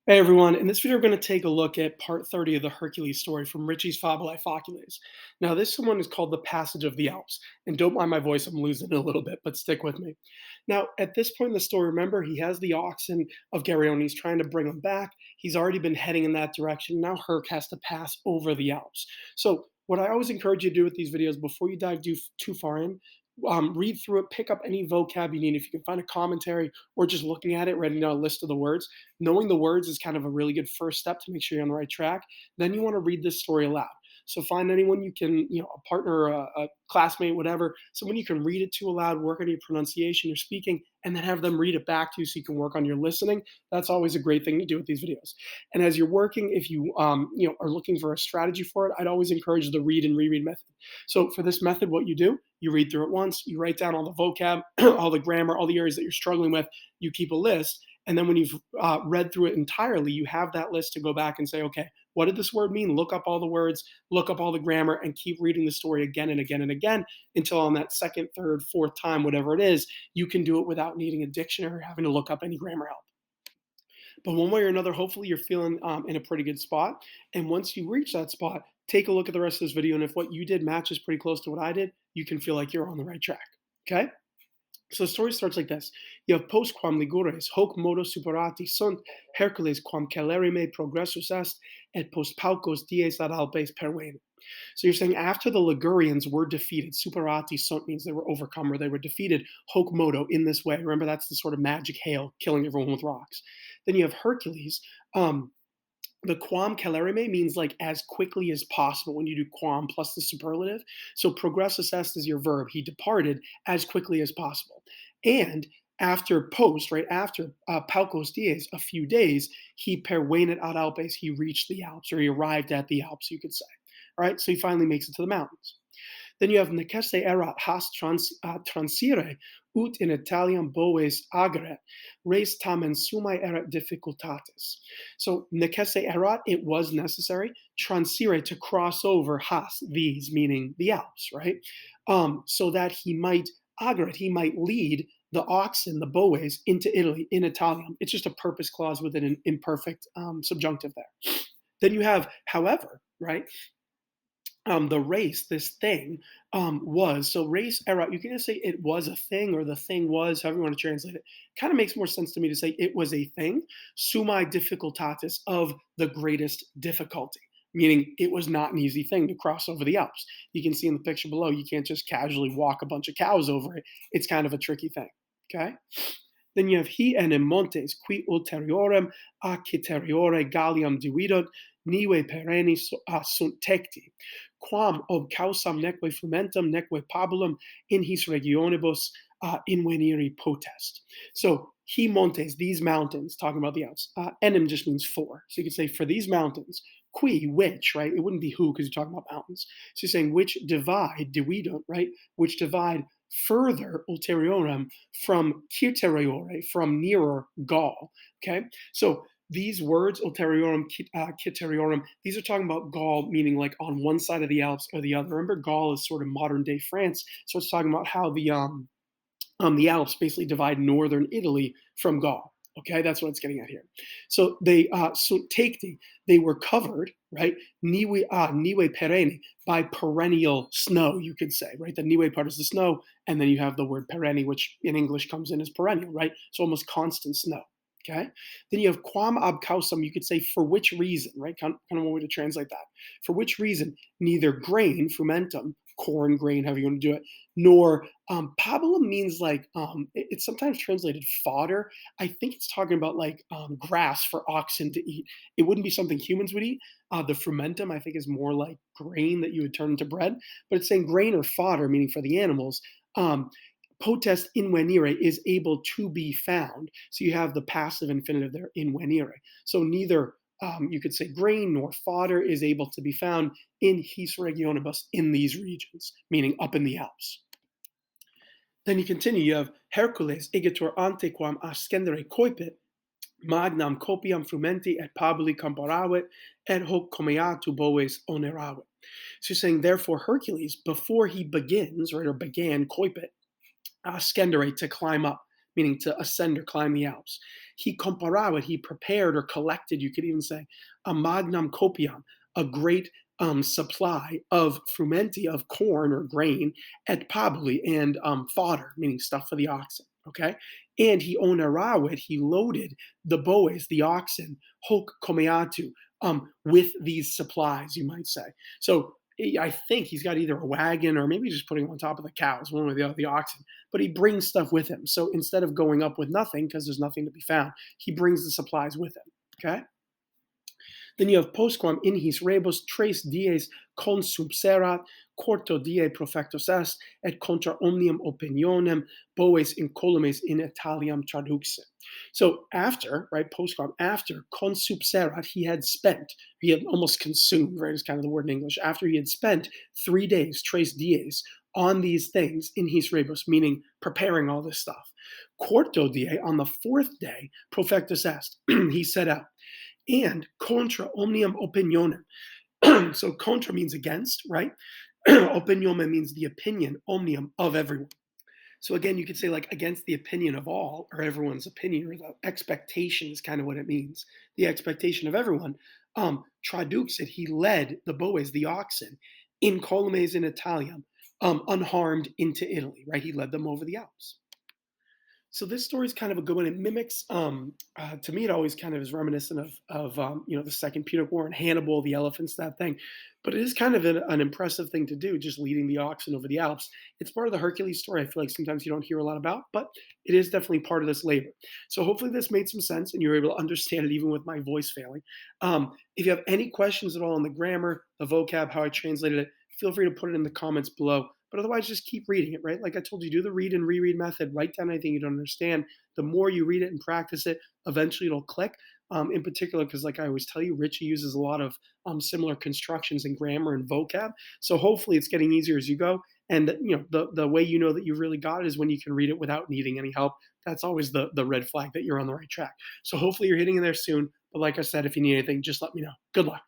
Hey everyone, in this video we're going to take a look at part 30 of the Hercules story from Ritchie's Fabulae Faciles. Now this one is called The Passage of the Alps, and don't mind my voice, I'm losing it a little bit, but stick with me. Now at this point in the story, remember he has the oxen of Geryon, he's trying to bring them back, he's already been heading in that direction, now Herc has to pass over the Alps. So what I always encourage you to do with these videos, before you dive too far in, read through it, pick up any vocab you need. If you can find a commentary or just looking at it, writing down a list of the words, knowing the words is kind of a really good first step to make sure you're on the right track. Then you want to read this story aloud. So find anyone you can, a partner, a classmate, whatever, someone you can read it to aloud, work on your pronunciation, your speaking, and then have them read it back to you so you can work on your listening. That's always a great thing to do with these videos. And as you're working, if you, are looking for a strategy for it, I'd always encourage the read and reread method. So for this method, what you do, you read through it once, you write down all the vocab, all the grammar, all the areas that you're struggling with, you keep a list, and then when you've read through it entirely, you have that list to go back and say, okay, what did this word mean? Look up all the words, look up all the grammar, and keep reading the story again and again and again until on that second, third, fourth time, whatever it is, you can do it without needing a dictionary or having to look up any grammar help. But one way or another, hopefully you're feeling in a pretty good spot. And once you reach that spot, take a look at the rest of this video. And if what you did matches pretty close to what I did, you can feel like you're on the right track. Okay? So the story starts like this. You have post quam ligures, hoc modo superati sunt Hercules quam celerime progressus est, et post paucos dies ad Alpes pervene. So you're saying after the Ligurians were defeated, superati sunt means they were overcome or they were defeated, hoc modo, in this way. Remember, that's the sort of magic hail, killing everyone with rocks. Then you have Hercules. The quam celerime means like as quickly as possible when you do quam plus the superlative. So progressus est is your verb. He departed as quickly as possible. And after post, right after paucos dies, a few days, he pervenit ad Alpes, he reached the Alps, or he arrived at the Alps, you could say. All right, so he finally makes it to the mountains. Then you have necesse erat has transire ut in Italian boves ageret, res tamen summae erat difficultatis. So necesse erat, it was necessary, transire, to cross over, has, these, meaning the Alps, right? So that he might ageret, he might lead the oxen, the boves, into Italy in Italian. It's just a purpose clause with an imperfect subjunctive there. Then you have, however, right? The race, this thing, was. So race era, you can just say it was a thing or the thing was, however you want to translate it. Kind of makes more sense to me to say it was a thing, summae difficultatis, of the greatest difficulty, meaning it was not an easy thing to cross over the Alps. You can see in the picture below, you can't just casually walk a bunch of cows over it. It's kind of a tricky thing, okay? Then you have he enim montes, qui ulteriorem acciteriore Gallium dividot, nive perenni sunt tecti, quam ob causam neque frumentum neque pabulum in his regionibus inveniri potest. So he montes, these mountains, talking about the Alps. Enim just means for. So you could say for these mountains, qui, which, right? It wouldn't be who because you're talking about mountains. So you're saying which divide, dividum, right? Which divide further ulteriorem from Kirteriore, from nearer Gaul. Okay, so these words, ulteriorum, Kirteriorum, these are talking about Gaul, meaning like on one side of the Alps or the other. Remember, Gaul is sort of modern day France, so it's talking about how the Alps basically divide northern Italy from Gaul. Okay, that's what it's getting at here. So they they were covered, right? Nive perenne, by perennial snow, you could say, right? The nive part is the snow, and then you have the word perenne, which in English comes in as perennial, right? So almost constant snow. Okay. Then you have quam ab causam, you could say for which reason, right? Kind of one way to translate that. For which reason, neither grain, frumentum, corn, grain, however you want to do it, nor pabulum means like it's sometimes translated fodder. I think it's talking about like grass for oxen to eat. It wouldn't be something humans would eat. The frumentum, I think, is more like grain that you would turn into bread, but it's saying grain or fodder, meaning for the animals. Potest invenire is able to be found. So you have the passive infinitive there, invenire. So neither you could say grain nor fodder is able to be found in his regionibus, in these regions, meaning up in the Alps. Then you continue, you have Hercules igitur antequam ascendere coipit, magnam copiam frumenti et pabuli comparavit, et hoc comeatu boves oneravit. So you're saying, therefore, Hercules, before he begins, right, or began coipit, ascendere, to climb up, meaning to ascend or climb the Alps. He comparavit, he prepared or collected, you could even say, a magnam copiam, a great supply of frumenti, of corn or grain, et pabuli, and fodder, meaning stuff for the oxen. Okay, and he oneravit, he loaded the boes, the oxen, hoc comeatu, with these supplies, you might say. So I think he's got either a wagon or maybe just putting them on top of the cows, one or the other, the oxen. But he brings stuff with him. So instead of going up with nothing, because there's nothing to be found, he brings the supplies with him. Okay. Then you have postquam in his rebus tres dies consubserat, quarto die profectus est, et contra omnium opinionem boes incolumes in Italiam traduxe. So after, right, postquam, after consubserat, he had spent, he had almost consumed, right, is kind of the word in English, after he had spent 3 days, tres dies, on these things in his rebus, meaning preparing all this stuff. Quarto die, on the fourth day, profectus est, he set out and contra omnium opinionem. So contra means against, right? Opinionem means the opinion, omnium, of everyone. So again, you could say like against the opinion of all, or everyone's opinion, or the expectation is kind of what it means. The expectation of everyone. Traduxit, he led the boes, the oxen, in columes in Italiam, unharmed into Italy, right? He led them over the Alps. So this story is kind of a good one. It mimics, to me, it always kind of is reminiscent of the Second Punic War and Hannibal, the elephants, that thing. But it is kind of an impressive thing to do, just leading the oxen over the Alps. It's part of the Hercules story. I feel like sometimes you don't hear a lot about, but it is definitely part of this labor. So hopefully this made some sense and you were able to understand it even with my voice failing. If you have any questions at all on the grammar, the vocab, how I translated it, feel free to put it in the comments below. But otherwise, just keep reading it, right? Like I told you, do the read and reread method. Write down anything you don't understand. The more you read it and practice it, eventually it'll click. In particular, because like I always tell you, Ritchie uses a lot of similar constructions in grammar and vocab. So hopefully it's getting easier as you go. And the way you know that you really got it is when you can read it without needing any help. That's always the red flag that you're on the right track. So hopefully you're hitting in there soon. But like I said, if you need anything, just let me know. Good luck.